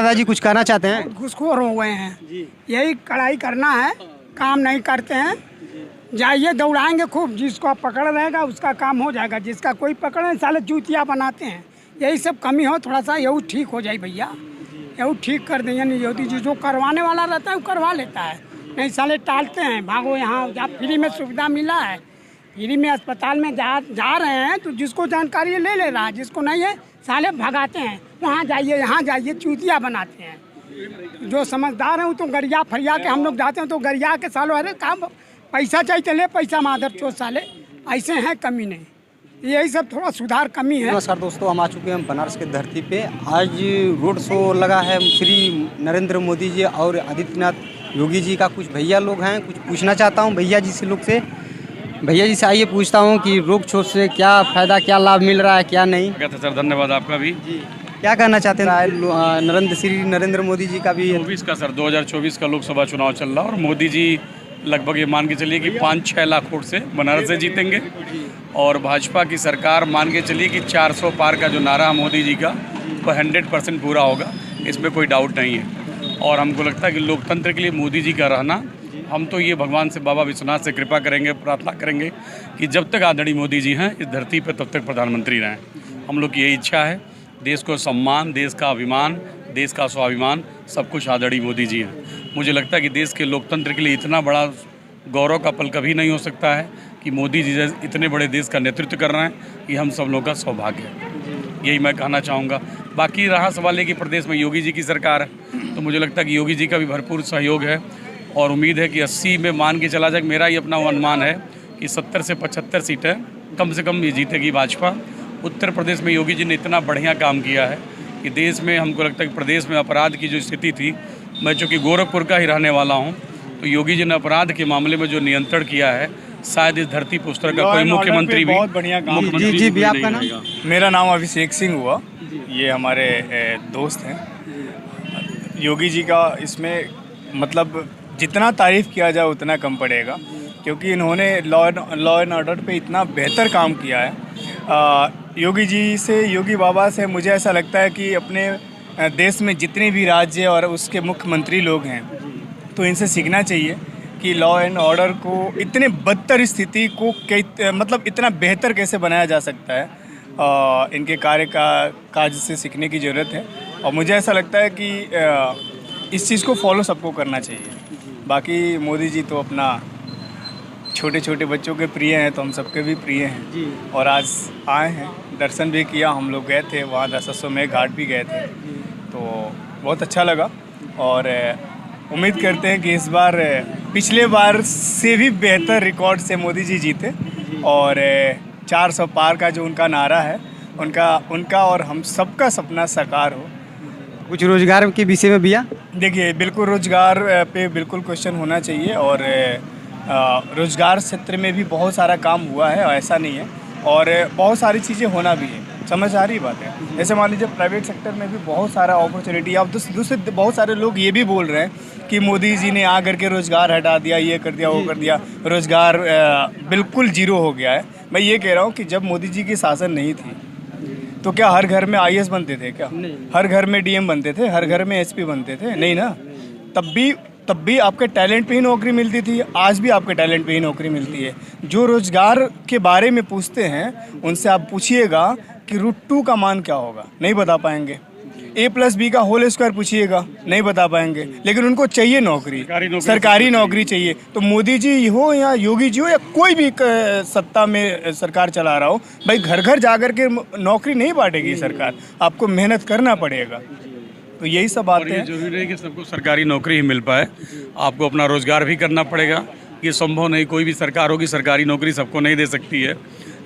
दादाजी कुछ कहना चाहते हैं? घुसखोर हो गए हैं यही कड़ाई करना है, काम नहीं करते हैं। जाइए दौड़ाएंगे खूब, जिसको पकड़ रहेगा उसका काम हो जाएगा, जिसका कोई पकड़े साले जूतियाँ बनाते हैं। यही सब कमी हो, थोड़ा सा यही ठीक हो जाए भैया, यही ठीक कर दें। यानी योगी जी जो करवाने वाला रहता है वो करवा लेता है, नहीं साले टालते हैं। भागो यहाँ, जहाँ फ्री में सुविधा मिला है, फ्री में अस्पताल में जा रहे हैं तो जिसको जानकारी है ले ले रहा है, जिसको नहीं है साले भगाते हैं। वहाँ जाइए यहाँ जाइए, चूतिया बनाते हैं। जो समझदार हैं वो तो गरिया फरिया के, हम लोग जाते हैं तो गरिया के सालों अरे काम पैसा चाहिए तो ले पैसा मादर चो साले, ऐसे हैं कमी नहीं। यही सब थोड़ा सुधार कमी है। नमस्कार दोस्तों, हम आ चुके हैं बनारस की धरती पे। आज रोड शो लगा है श्री नरेंद्र मोदी जी और आदित्यनाथ योगी जी का। कुछ भैया लोग हैं, कुछ पूछना चाहता हूँ भैया जी से लोग से। भैया जी से आइए पूछता हूँ कि रोड शो से क्या फ़ायदा, क्या लाभ मिल रहा है, क्या नहीं। सर धन्यवाद आपका भी जी। क्या कहना चाहते हैं श्री नरेंद्र मोदी जी का भी? 24 का सर 2024 का लोकसभा चुनाव चल रहा है और मोदी जी लगभग ये मान के चलिए कि 5-6 लाख वोट से बनारस से जीतेंगे। और भाजपा की सरकार मान के चलिए कि 400 पार का जो नारा मोदी जी का वो 100% पूरा होगा, इसमें कोई डाउट नहीं है। और हमको लगता है कि लोकतंत्र के लिए मोदी जी का रहना, हम तो ये भगवान से, बाबा विश्वनाथ से कृपा करेंगे, प्रार्थना करेंगे कि जब तक आदरणीय मोदी जी हैं इस धरती पर तब तक प्रधानमंत्री रहें। हम लोग की यही इच्छा है। देश को सम्मान, देश का अभिमान, देश का स्वाभिमान सब कुछ आदरणीय मोदी जी हैं। मुझे लगता है कि देश के लोकतंत्र के लिए इतना बड़ा गौरव का पल कभी नहीं हो सकता है कि मोदी जी इतने बड़े देश का नेतृत्व कर रहे हैं, ये हम सब लोगों का सौभाग्य है। यही मैं कहना चाहूँगा। बाकी रहा सवाल है कि प्रदेश में योगी जी की सरकार है, तो मुझे लगता है कि योगी जी का भी भरपूर सहयोग है और उम्मीद है कि 80 में मान के चला जाए। मेरा ये अपना अनुमान है कि 70 से 75 सीटें कम से कम ये जीतेगी भाजपा। उत्तर प्रदेश में योगी जी ने इतना बढ़िया काम किया है कि देश में, हमको लगता है कि प्रदेश में अपराध की जो स्थिति थी, मैं चूँकि गोरखपुर का ही रहने वाला हूँ, तो योगी जी ने अपराध के मामले में जो नियंत्रण किया है, शायद इस धरती पर उस तरह का कोई मुख्यमंत्री भी बहुत बढ़िया काम। जी भी आपका नाम? मेरा नाम अभिषेक सिंह हुआ, ये हमारे दोस्त हैं। योगी जी का इसमें मतलब जितना तारीफ़ किया जाए उतना कम पड़ेगा, क्योंकि इन्होंने लॉ एंड ऑर्डर पे इतना बेहतर काम किया है। योगी जी से, योगी बाबा से मुझे ऐसा लगता है कि अपने देश में जितने भी राज्य और उसके मुख्यमंत्री लोग हैं तो इनसे सीखना चाहिए कि लॉ एंड ऑर्डर को, इतने बदतर स्थिति को मतलब इतना बेहतर कैसे बनाया जा सकता है। इनके काज से सीखने की ज़रूरत है और मुझे ऐसा लगता है कि इस चीज़ को फॉलो सबको करना चाहिए। बाकी मोदी जी तो अपना छोटे छोटे बच्चों के प्रिय हैं, तो हम सबके भी प्रिय हैं जी। और आज आए हैं, दर्शन भी किया, हम लोग गए थे वहाँ दशाश्वमेध घाट भी गए थे, तो बहुत अच्छा लगा। और उम्मीद करते हैं कि इस बार पिछले बार से भी बेहतर रिकॉर्ड से मोदी जी जीते और 400 पार का जो उनका नारा है, उनका और हम सबका सपना साकार हो। कुछ रोजगार के विषय में भैया? देखिए, बिल्कुल रोजगार पे बिल्कुल क्वेश्चन होना चाहिए और रोजगार क्षेत्र में भी बहुत सारा काम हुआ है, ऐसा नहीं है, और बहुत सारी चीज़ें होना भी है, समझ आ रही बात है। जैसे मान लीजिए प्राइवेट सेक्टर में भी बहुत सारा अपॉर्चुनिटी। अब दूसरे बहुत सारे लोग ये भी बोल रहे हैं कि मोदी जी ने आकर के रोज़गार हटा दिया, ये कर दिया, वो कर दिया, रोज़गार बिल्कुल जीरो हो गया है। मैं ये कह रहा हूँ कि जब मोदी जी की शासन नहीं थी तो क्या हर घर में IAS बनते थे? क्या हर घर में DM बनते थे? हर घर में SP बनते थे? नहीं ना। तब भी आपके टैलेंट पे ही नौकरी मिलती थी, आज भी आपके टैलेंट पे ही नौकरी मिलती है। जो रोज़गार के बारे में पूछते हैं उनसे आप पूछिएगा कि √2 का मान क्या होगा, नहीं बता पाएंगे। A+B का होल स्क्वायर पूछिएगा, नहीं बता पाएंगे। लेकिन उनको चाहिए नौकरी, सरकारी नौकरी चाहिए। तो मोदी जी हो या योगी जी हो या कोई भी सत्ता में सरकार चला रहा हो, भाई घर घर जाकर के नौकरी नहीं बांटेगी सरकार, आपको मेहनत करना पड़ेगा। तो यही सब बातें हैं। जरूरी नहीं कि सबको सरकारी नौकरी ही मिल पाए, आपको अपना रोजगार भी करना पड़ेगा। ये संभव नहीं, कोई भी सरकार होगी सरकारी नौकरी सबको नहीं दे सकती है,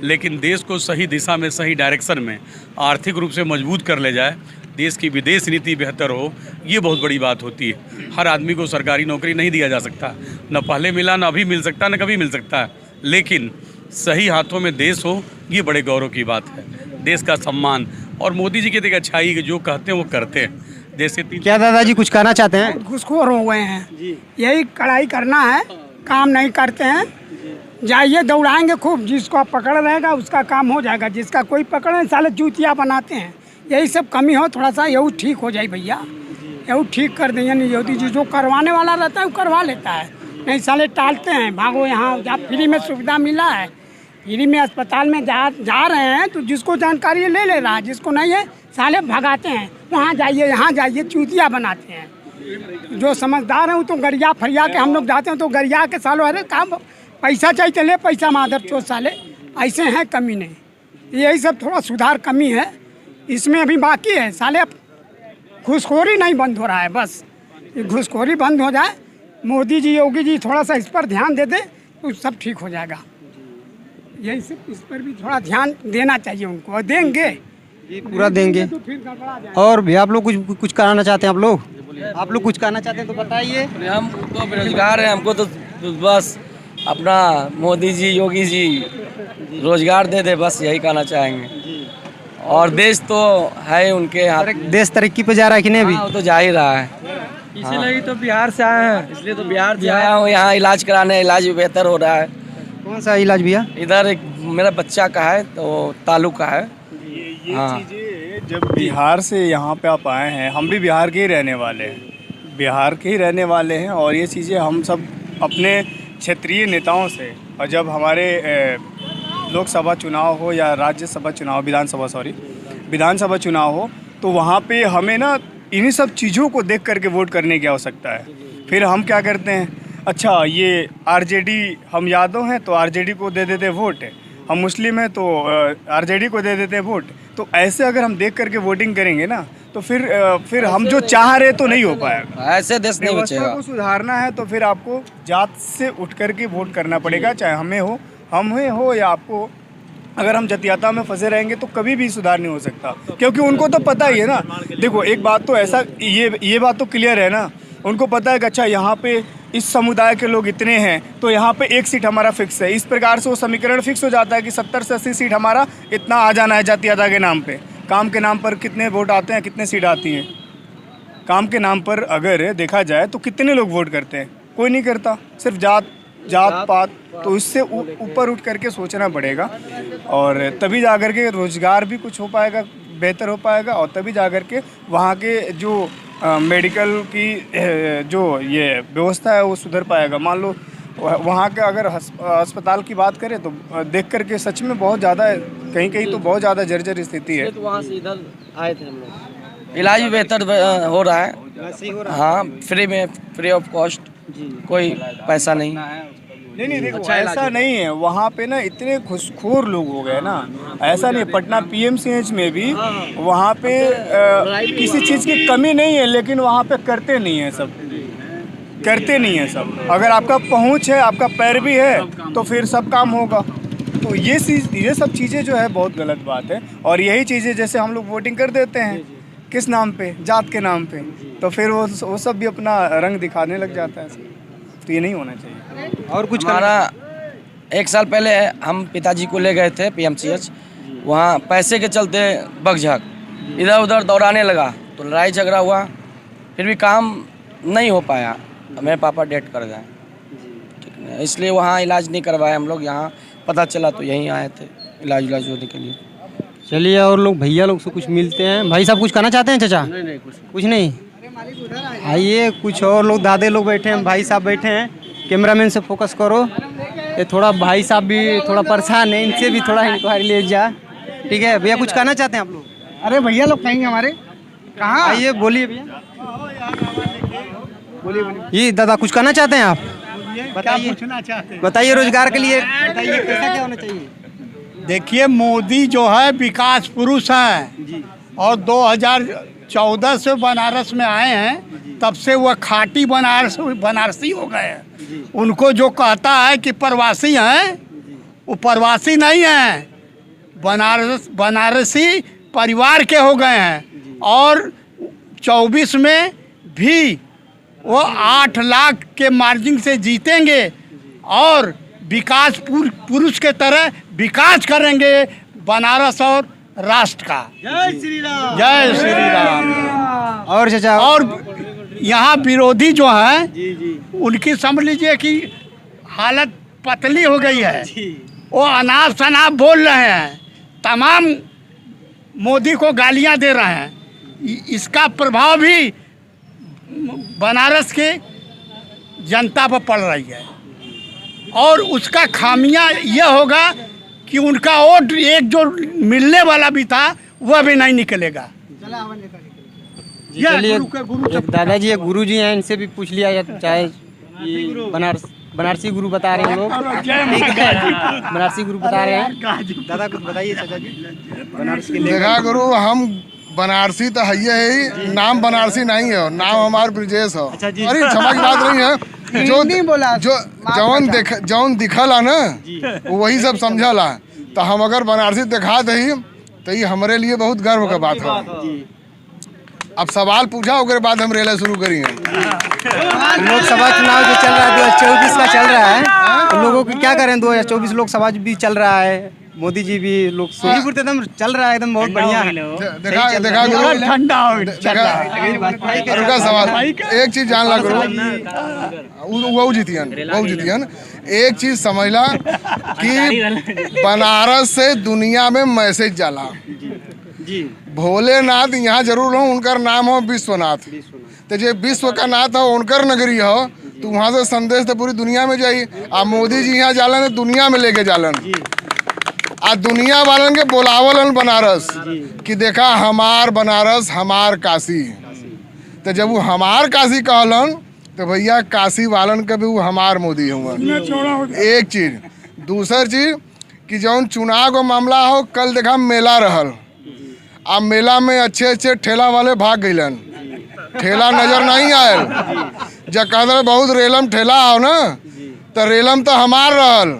लेकिन देश को सही दिशा में, सही डायरेक्शन में आर्थिक रूप से मजबूत कर ले जाए, देश की विदेश नीति बेहतर हो, ये बहुत बड़ी बात होती है। हर आदमी को सरकारी नौकरी नहीं दिया जा सकता, न पहले मिला, न अभी मिल सकता, न कभी मिल सकता है, लेकिन सही हाथों में देश हो, ये बड़े गौरव की बात है। देश का सम्मान, और मोदी जी की देखिए अच्छाई कि जो कहते हैं वो करते हैं। जैसे क्या दादाजी कुछ कहना चाहते हैं? घुसखोर हो गए हैं यही कड़ाई करना है, काम नहीं करते हैं। जाइए दौड़ाएंगे खूब, जिसको पकड़ रहेगा उसका काम हो जाएगा, जिसका कोई पकड़े साले जूतियाँ बनाते हैं। यही सब कमी हो, थोड़ा सा यही ठीक हो जाए भैया, यही ठीक कर दें। यानी योगी जी जो करवाने वाला रहता है वो करवा लेता है, नहीं साले टालते हैं, भागो यहाँ जहाँ फ्री में सुविधा मिला है, फ्री में अस्पताल में जा रहे हैं तो जिसको जानकारी है ले ले रहा है, जिसको नहीं है साले भगाते हैं, वहाँ जाइए यहाँ जाइए, चूतिया बनाते हैं। जो समझदार हैं वो तो गरिया फरिया के, हम लोग जाते हैं तो गरिया के सालों अरे काम पैसा चाहिए चले, पैसा मादर चोट साले ऐसे हैं, कमी नहीं। यही सब थोड़ा सुधार कमी है इसमें अभी बाकी है। साले अब घूसखोरी नहीं बंद हो रहा है, बस ये घूसखोरी बंद हो जाए, मोदी जी योगी जी थोड़ा सा इस पर ध्यान दे दें तो सब ठीक हो जाएगा। यही सब इस पर भी थोड़ा ध्यान देना चाहिए उनको, और देंगे पूरा देंगे। तो फिर गड़बड़ा जाए। और भैया आप लोग कुछ कराना चाहते हैं? आप लोग कुछ कहना चाहते हैं तो बताइए। हम तो बेरोजगार हैं, हमको तो बस अपना मोदी जी योगी जी रोजगार दे दे, बस यही कहना चाहेंगे। और देश तो है उनके हाथ। देश तरक्की पे जा रहा है कि नहीं अभी? हाँ, वो तो जा ही रहा है। इसीलिए तो बिहार से आए हैं, इसलिए तो बिहार से आया हूँ यहाँ इलाज कराने, इलाज भी बेहतर हो रहा है। कौन सा इलाज भैया? इधर एक मेरा बच्चा का है तो तालु का है। ये हाँ। चीज़ें जब बिहार से यहाँ पे आप आए हैं, हम भी बिहार के ही रहने वाले हैं, बिहार के ही रहने वाले हैं, और ये चीज़ें हम सब अपने क्षेत्रीय नेताओं से, और जब हमारे लोकसभा चुनाव हो या राज्यसभा चुनाव, विधानसभा चुनाव हो, तो वहाँ पे हमें ना इन्हीं सब चीज़ों को देख करके वोट करने की आवश्यकता है। फिर हम क्या करते हैं, अच्छा ये आरजेडी, हम यादव हैं तो आरजेडी को दे देते वोट, हम मुस्लिम हैं तो आरजेडी को दे देते वोट। तो ऐसे अगर हम देख करके वोटिंग करेंगे ना तो फिर हम जो चाह रहे तो नहीं हो पाएगा। ऐसे देश नहीं व्यवस्था बचेगा। को सुधारना है तो फिर आपको जात से उठ करके वोट करना पड़ेगा, चाहे हमें हो या आपको। अगर हम जातीयता में फंसे रहेंगे तो कभी भी सुधार नहीं हो सकता, क्योंकि उनको तो पता ही है ना। देखो एक बात तो ऐसा, ये बात तो क्लियर है ना, उनको पता है कि अच्छा यहाँ पे इस समुदाय के लोग इतने हैं तो यहाँ पे एक सीट हमारा फिक्स है। इस प्रकार से वो समीकरण फिक्स हो जाता है कि 70 से 80 सीट हमारा इतना आ जाना है जातीयता के नाम पे। काम के नाम पर कितने वोट आते हैं, कितने सीट आती हैं? काम के नाम पर अगर देखा जाए तो कितने लोग वोट करते हैं? कोई नहीं करता, सिर्फ जात पात। तो इससे ऊपर उठ करके सोचना पड़ेगा, और तभी जा कर के रोज़गार भी कुछ हो पाएगा, बेहतर हो पाएगा, और तभी जा कर के वहाँ के जो मेडिकल की जो ये व्यवस्था है वो सुधर पाएगा। मान लो वहाँ का अगर अस्पताल की बात करें तो देख करके सच में बहुत ज़्यादा, कहीं तो बहुत ज़्यादा जर्जर स्थिति है। तो वहाँ से इधर आए थे हम लोग। इलाज भी बेहतर हो रहा है। हाँ, फ्री ऑफ कॉस्ट, कोई पैसा नहीं। नहीं देखो अच्छा, ऐसा नहीं है, वहाँ पे ना इतने घुसखोर लोग हो गए ना, ऐसा नहीं। पटना पीएमसीएच में भी वहाँ पे किसी चीज़ की कमी नहीं है, लेकिन वहाँ पे करते नहीं है सब। अगर आपका पहुँच है, आपका पैर भी है तो फिर सब काम होगा। तो ये सब चीज़ें जो है बहुत गलत बात है। और यही चीज़ें जैसे हम लोग वोटिंग कर देते हैं किस नाम पे, जात के नाम पे, तो फिर वो सब भी अपना रंग दिखाने लग जाता है। तो ये नहीं होना चाहिए। और कुछ हमारा 1 साल पहले हम पिताजी को ले गए थे पीएमसीएच, वहाँ पैसे के चलते बगझक इधर उधर दौड़ाने लगा तो लड़ाई झगड़ा हुआ, फिर भी काम नहीं हो पाया, मेरे पापा डेथ कर गए। ठीक है, इसलिए वहाँ इलाज नहीं करवाए हम लोग, यहाँ पता चला तो यहीं आए थे इलाज होने के लिए। चलिए, और लोग भैया लोग से कुछ मिलते हैं। भाई साहब कुछ कहना चाहते हैं? चाचा नहीं कुछ नहीं। आइए, कुछ और लोग, दादे लोग बैठे हैं, भाई साहब बैठे हैं। कैमरामैन से फोकस करो। ये थोड़ा भाई साहब भी थोड़ा परेशान है, इनसे भी थोड़ा इंक्वायरी ले जा। ठीक है भैया, कुछ कहना चाहते हैं आप लोग? अरे भैया लोग कहेंगे हमारे कहाँ? आइए, बोलिए भैया, ये दादा कुछ कहना चाहते हैं आप? बताइए रोजगार के लिए बताइए कैसा क्या होना चाहिए? देखिए, मोदी जो है विकास पुरुष हैं, और 2014 से बनारस में आए हैं, तब से वह खाटी बनारसी हो गए हैं। उनको जो कहता है कि प्रवासी हैं, वो प्रवासी नहीं हैं, बनारसी परिवार के हो गए हैं। और 24 में भी वो 8 लाख के मार्जिन से जीतेंगे, और विकास पुरुष के तरह विकास करेंगे बनारस और राष्ट्र का। जय श्री राम, जय श्री राम। और चाचा, और यहाँ विरोधी जो हैं उनकी समझ लीजिए कि हालत पतली हो गई है। वो अनाप शनाप बोल रहे हैं, तमाम मोदी को गालियां दे रहे हैं, इसका प्रभाव भी बनारस के जनता पर पड़ रही है और उसका खामियां यह होगा कि उनका वोट एक जो मिलने वाला भी था वह भी नहीं निकलेगा। चलिए एक दादाजी एक गुरु जी हैं, इनसे भी पूछ लिया चाहे ये बनारसी गुरु बता रहे हैं लोग, बनारसी गुरु बता रहे हैं। दादा कुछ बताइए चाचा जी बनारस के लिए। देखा गुरु, हम बनारसी तो है ही, नाम बनारसी नहीं है, नाम हमार ब्रिजेश हो। अरे क्षमा की बात नहीं है, जो जौन दिखला ना वही सब समझला। तो हम अगर बनारसी दिखा दही तो ये हमारे लिए बहुत गर्व का बात है। अब सवाल पूछा उसके बाद हम रेला शुरू करी हैं। लोकसभा चुनाव जो चल रहा है 2024 का चल रहा है, तो लोगों को क्या करें, 2024 लोकसभा भी चल रहा है, मोदी जी भी लोग सोनीपुर एकदम चल रहा है, एकदम बहुत बढ़िया है। देखा गुरु, ठंडा रुका सवाल, एक चीज जान ला गुरु, वो जीतियन एक चीज समझला कि बनारस से दुनिया में मैसेज जाला। भोलेनाथ यहाँ जरूर हो, उनका नाम हो विश्वनाथ, तो जो विश्व का नाथ हो उनकर नगरी हो, तो वहाँ से संदेश तो पूरी दुनिया में जाई। आ मोदी जी यहाँ जालन तो दुनिया में लेके जालन, आ दुनिया वालन के बोलावलन बनारस कि देखा हमार बनारस हमार काशी। तो जब वो हमार काशी कहलन तो भैया काशी वालन के भी वो हमार मोदी हुआ। एक चीज, दूसर चीज कि जौन चुनाव का मामला हो, कल देखा मेला रहल, अब मेला में अच्छे अच्छे ठेला वाले भाग गईलन, ठेला नजर नहीं आयल। जब कहते बहुत रेलम ठेला हो ना, तो रेलम तो हमार रहल,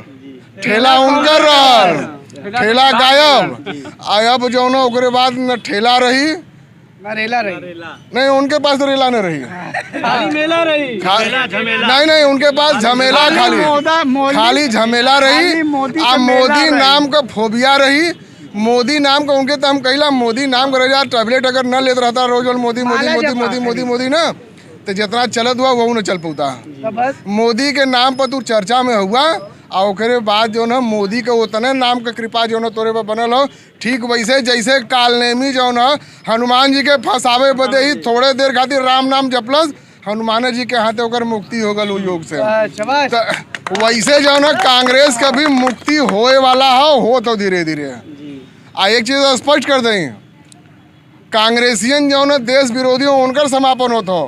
ठेला उनकर रहल, ठेला गायब। अब जो ना उसके बाद न ठेला रही ना रेला रही, नहीं उनके पास तो रेला नहीं रही, मेला रही, नहीं उनके पास झमेला खाली झमेला रही। अब मोदी नाम का फोबिया रही, मोदी नाम का उनके तो हम कहला मोदी नाम का यार टैबलेट अगर न लेते रहता रोज मोदी मोदी मोदी मोदी मोदी मोदी ना, तो जितना चलत हुआ वो न चल पाता। मोदी के नाम पर तू चर्चा में हुआ, और ओकरे बाद जो ना मोदी के उतने नाम का कृपा जो ना तोरे पर बनल हो। ठीक वैसे जैसे कालनेमी जो ना हनुमान जी के फंसावे बदे ही थोड़े देर खातिर राम नाम जपलस, हनुमान जी के हाथे होकर मुक्ति हो गल योग से। तो वैसे जो ना कांग्रेस का भी मुक्ति होए वाला हो तो धीरे धीरे। आ एक चीज स्पष्ट कर दें, कांग्रेसियन जो ना देश विरोधी हो उनका समापन होता हो,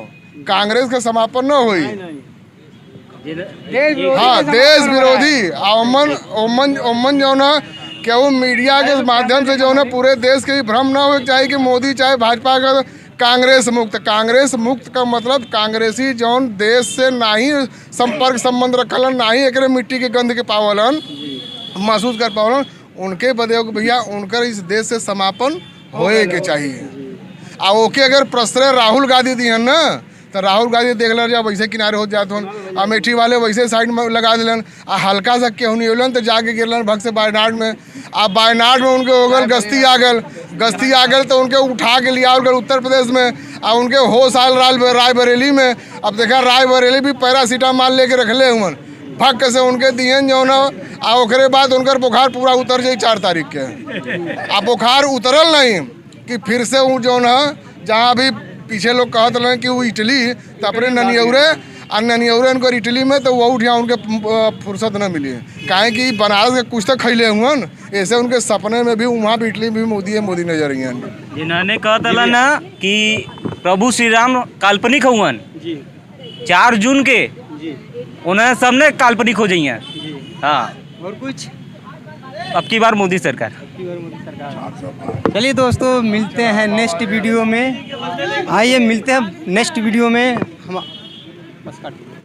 कांग्रेस का समापन न हुई। हाँ देश विरोधी ओमन जो ना क्या वो मीडिया के माध्यम से जो ना पूरे देश के भ्रम ना हो चाहे कि मोदी चाहे भाजपा का कांग्रेस मुक्त का मतलब कांग्रेसी जौन देश से ना ही संपर्क संबंध रखलन, ना ही एक मिट्टी के गंध के पावलन महसूस कर पावलन, उनके बदे भैया उनकर इस देश से समापन होए के चाहिए। आ ओके अगर प्रश्रय राहुल गांधी दी ना, तो राहुल गांधी देख लो जब वैसे किनारे हो जाते हन, अमेठी वाले वैसे साइड में लगा दिलन, आ हल्का सा केहू नहीं होलन तो जाके गिरलन भग से वायनाड में। अब वायनाड में उनके हो गल गश्ती आ गल तो उनके उठा के लिया गल उत्तर प्रदेश में, और उनके होश आयल रायबरेली में। अब देखा रायबरेली भी पैरासीटामॉल लेके रखले हुन, भग से उनके दियन जो ना, आ ओकरे बाद उनकर बुखार पूरा उतर जाए 4 तारीख के। अब बुखार उतरल नहीं कि फिर से वो जो ना जहाँ भी पीछे लोग कहते रहे कि वो इटली, तो अपने ननियौरे उनको इटली में, तो वो उठिया उनके फुर्सत न मिली, काहे कि बनारस के कुछ तो खैले हुए, ऐसे उनके सपने में भी वहाँ भी इटली में मोदी नजर आई हैं। जिन्होंने कहा ना कि प्रभु श्री राम काल्पनिक हुआ 4 जून के, उन्हें सबने काल्पनिक हो जाइए। हाँ और कुछ अब की बार मोदी सरकार। चलिए दोस्तों मिलते हैं नेक्स्ट वीडियो में, आइए मिलते हैं नेक्स्ट वीडियो में हम बस काट